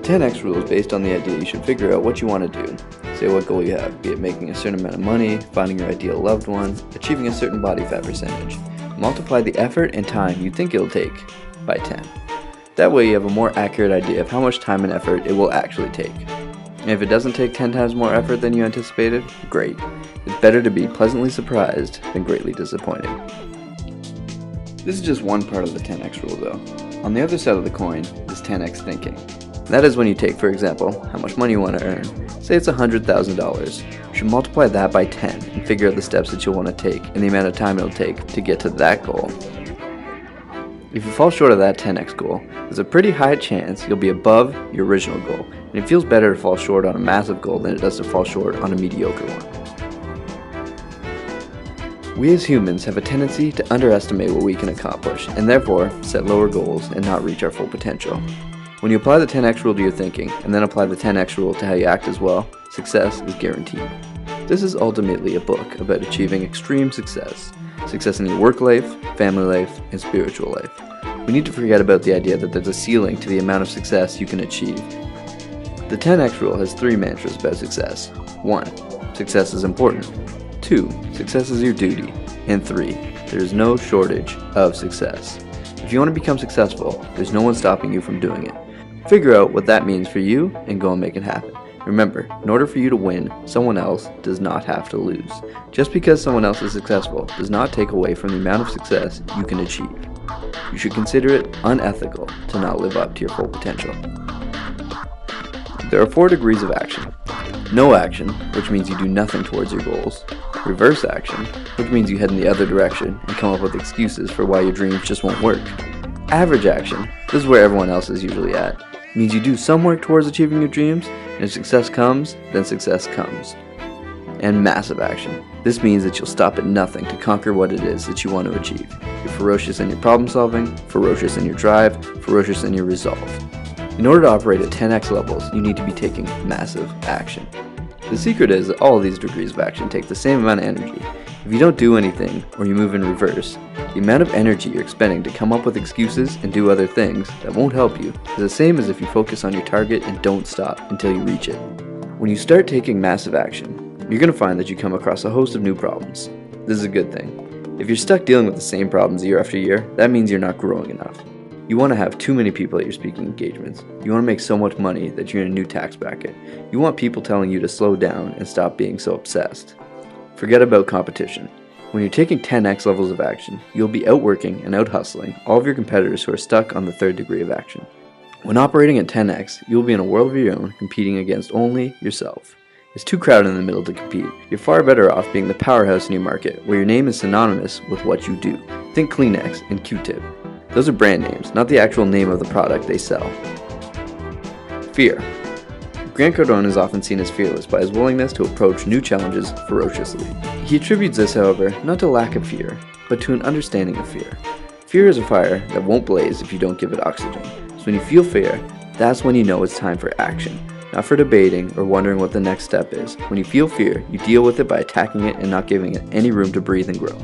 10x rule is based on the idea you should figure out what you want to do. Say what goal you have, be it making a certain amount of money, finding your ideal loved one, achieving a certain body fat percentage. Multiply the effort and time you think it'll take by 10. That way you have a more accurate idea of how much time and effort it will actually take. And if it doesn't take 10 times more effort than you anticipated, great. It's better to be pleasantly surprised than greatly disappointed. This is just one part of the 10x rule though. On the other side of the coin is 10x thinking. That is when you take, for example, how much money you want to earn. Say it's $100,000. You should multiply that by 10 and figure out the steps that you'll want to take and the amount of time it'll take to get to that goal. If you fall short of that 10x goal, there's a pretty high chance you'll be above your original goal, and it feels better to fall short on a massive goal than it does to fall short on a mediocre one. We as humans have a tendency to underestimate what we can accomplish, and therefore set lower goals and not reach our full potential. When you apply the 10x rule to your thinking, and then apply the 10x rule to how you act as well, success is guaranteed. This is ultimately a book about achieving extreme success. Success in your work life, family life, and spiritual life. We need to forget about the idea that there's a ceiling to the amount of success you can achieve. The 10x rule has 3 mantras about success. 1. Success is important. 2. Success is your duty. And 3. There is no shortage of success. If you want to become successful, there's no one stopping you from doing it. Figure out what that means for you and go and make it happen. Remember, in order for you to win, someone else does not have to lose. Just because someone else is successful does not take away from the amount of success you can achieve. You should consider it unethical to not live up to your full potential. There are 4 degrees of action. No action, which means you do nothing towards your goals. Reverse action, which means you head in the other direction and come up with excuses for why your dreams just won't work. Average action, this is where everyone else is usually at, means you do some work towards achieving your dreams, and if success comes, then success comes. And massive action. This means that you'll stop at nothing to conquer what it is that you want to achieve. You're ferocious in your problem solving, ferocious in your drive, ferocious in your resolve. In order to operate at 10x levels, you need to be taking massive action. The secret is that all of these degrees of action take the same amount of energy. If you don't do anything, or you move in reverse, the amount of energy you're expending to come up with excuses and do other things that won't help you is the same as if you focus on your target and don't stop until you reach it. When you start taking massive action, you're going to find that you come across a host of new problems. This is a good thing. If you're stuck dealing with the same problems year after year, that means you're not growing enough. You want to have too many people at your speaking engagements. You want to make so much money that you're in a new tax bracket. You want people telling you to slow down and stop being so obsessed. Forget about competition. When you're taking 10x levels of action, you'll be outworking and out-hustling all of your competitors who are stuck on the 3rd degree of action. When operating at 10x, you'll be in a world of your own, competing against only yourself. It's too crowded in the middle to compete. You're far better off being the powerhouse in your market, where your name is synonymous with what you do. Think Kleenex and Q-Tip. Those are brand names, not the actual name of the product they sell. Fear. Grant Cardone is often seen as fearless by his willingness to approach new challenges ferociously. He attributes this, however, not to lack of fear, but to an understanding of fear. Fear is a fire that won't blaze if you don't give it oxygen. So when you feel fear, that's when you know it's time for action, not for debating or wondering what the next step is. When you feel fear, you deal with it by attacking it and not giving it any room to breathe and grow.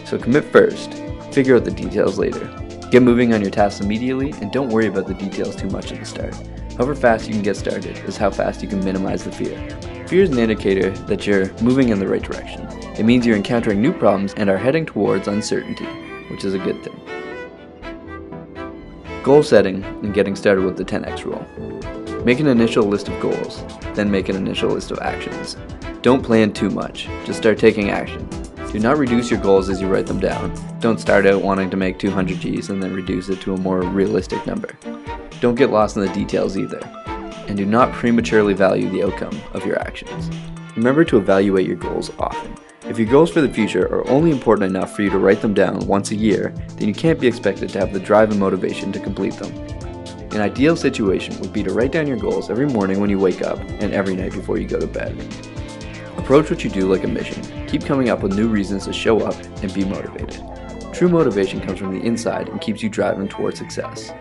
So commit first. Figure out the details later. Get moving on your tasks immediately and don't worry about the details too much at the start. However fast you can get started is how fast you can minimize the fear. Fear is an indicator that you're moving in the right direction. It means you're encountering new problems and are heading towards uncertainty, which is a good thing. Goal setting and getting started with the 10x rule. Make an initial list of goals, then make an initial list of actions. Don't plan too much, just start taking action. Do not reduce your goals as you write them down. Don't start out wanting to make 200 G's and then reduce it to a more realistic number. Don't get lost in the details either. And do not prematurely value the outcome of your actions. Remember to evaluate your goals often. If your goals for the future are only important enough for you to write them down once a year, then you can't be expected to have the drive and motivation to complete them. An ideal situation would be to write down your goals every morning when you wake up and every night before you go to bed. Approach what you do like a mission. Keep coming up with new reasons to show up and be motivated. True motivation comes from the inside and keeps you driving towards success.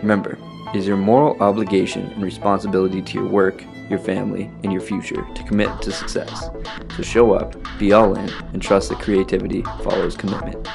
Remember, it is your moral obligation and responsibility to your work, your family, and your future to commit to success. So show up, be all in, and trust that creativity follows commitment.